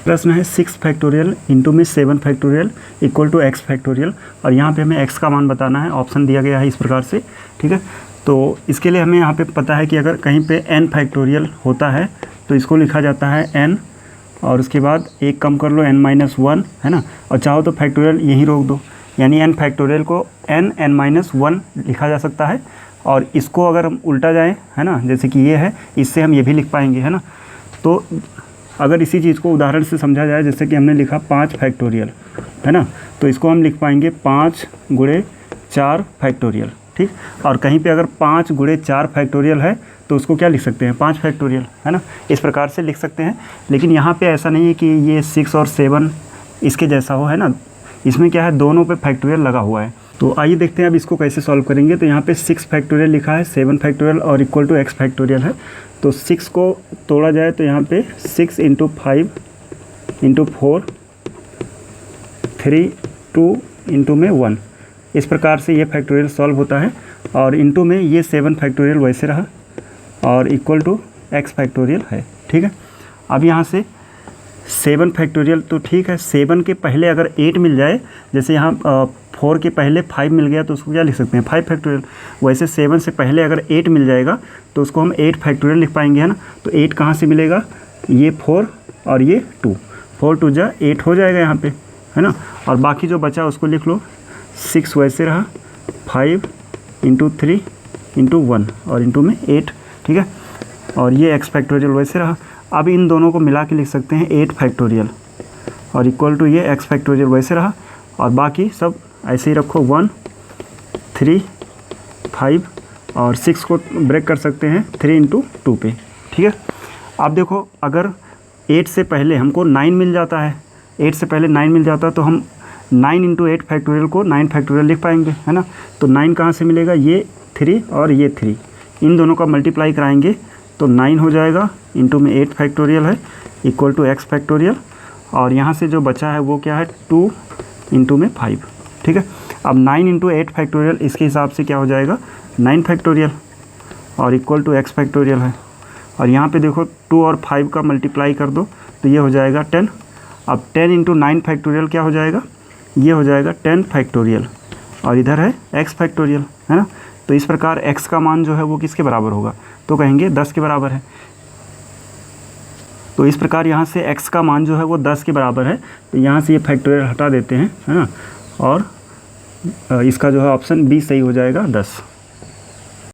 प्रश्न है 6 factorial into में 7 factorial equal to x factorial, और यहाँ पे हमें x का मान बताना है। ऑप्शन दिया गया है इस प्रकार से, ठीक है। तो इसके लिए हमें यहाँ पे पता है कि अगर कहीं पे n फैक्टोरियल होता है तो इसको लिखा जाता है n, और उसके बाद एक कम कर लो n-1, है ना, और चाहो तो फैक्टोरियल यहीं रोक दो, यानी n फैक्टोरियल को n-1 लिखा जा सकता है। और इसको अगर हम उल्टा जाएँ, है ना, जैसे कि ये है, इससे हम ये भी लिख पाएंगे, है ना। तो अगर इसी चीज़ को उदाहरण से समझा जाए, जैसे कि हमने लिखा 5 फैक्टोरियल, है ना, तो इसको हम लिख पाएंगे 5 × 4 फैक्टोरियल, ठीक। और कहीं पे अगर 5 × 4 फैक्टोरियल है तो उसको क्या लिख सकते हैं, 5 फैक्टोरियल, है ना, इस प्रकार से लिख सकते हैं। लेकिन यहाँ पे ऐसा नहीं है कि ये 6 और 7 इसके जैसा हो, है ना, इसमें क्या है, दोनों पे फैक्टोरियल लगा हुआ है। तो आइए देखते हैं अब इसको कैसे सॉल्व करेंगे। तो यहाँ पे 6 फैक्टोरियल लिखा है, 7 फैक्टोरियल और इक्वल टू x फैक्टोरियल है। तो 6 को तोड़ा जाए तो यहाँ पे 6 × 5 × 4 3 2 × में 1, इस प्रकार से ये फैक्टोरियल सॉल्व होता है। और इंटू में ये 7 फैक्टोरियल वैसे रहा और इक्वल टू x फैक्टोरियल है, ठीक है। अब यहाँ से 7 फैक्टोरियल तो ठीक है, 7 के पहले अगर 8 मिल जाए, जैसे यहाँ 4 के पहले 5 मिल गया तो उसको क्या लिख सकते हैं, 5 फैक्टोरियल। वैसे 7 से पहले अगर 8 मिल जाएगा तो उसको हम 8 फैक्टोरियल लिख पाएंगे, है ना। तो 8 कहाँ से मिलेगा, ये 4 और ये 2, 4 2 जा 8 हो जाएगा यहाँ पे, है ना। और बाकी जो बचा उसको लिख लो, 6 वैसे रहा, 5 × 3 × 1 और इंटू में 8, ठीक है। और ये x फैक्टोरियल वैसे रहा। अब इन दोनों को मिला के लिख सकते हैं 8 फैक्टोरियल और इक्वल टू ये x फैक्टोरियल वैसे रहा, और बाकी सब ऐसे ही रखो, 1 3 5 और 6 को ब्रेक कर सकते हैं 3 × 2 पे, ठीक है। अब देखो अगर 8 से पहले हमको 9 मिल जाता है, 8 से पहले 9 मिल जाता है तो हम 9 × 8 फैक्टोरियल को 9 फैक्टोरियल लिख पाएंगे, है ना। तो 9 कहाँ से मिलेगा, ये 3 और ये 3, इन दोनों का मल्टीप्लाई कराएंगे तो 9 हो जाएगा, इंटू में 8 फैक्टोरियल है इक्वल टू x फैक्टोरियल, और यहाँ से जो बचा है वो क्या है, 2 × में 5, ठीक है। अब 9 × 8 फैक्टोरियल इसके हिसाब से क्या हो जाएगा, 9 फैक्टोरियल और इक्वल टू x फैक्टोरियल है। और यहाँ पे देखो 2 और 5 का मल्टीप्लाई कर दो तो ये हो जाएगा 10। अब 10 × 9 फैक्टोरियल क्या हो जाएगा, ये हो जाएगा 10 फैक्टोरियल, और इधर है x फैक्टोरियल, है ना। तो इस प्रकार x का मान जो है वो किसके बराबर होगा, तो कहेंगे 10 के बराबर है। तो इस प्रकार यहाँ से x का मान जो है वो 10 के बराबर है। तो यहाँ से ये फैक्टोरियल हटा देते हैं, है ना, और इसका जो है ऑप्शन बी सही हो जाएगा, 10।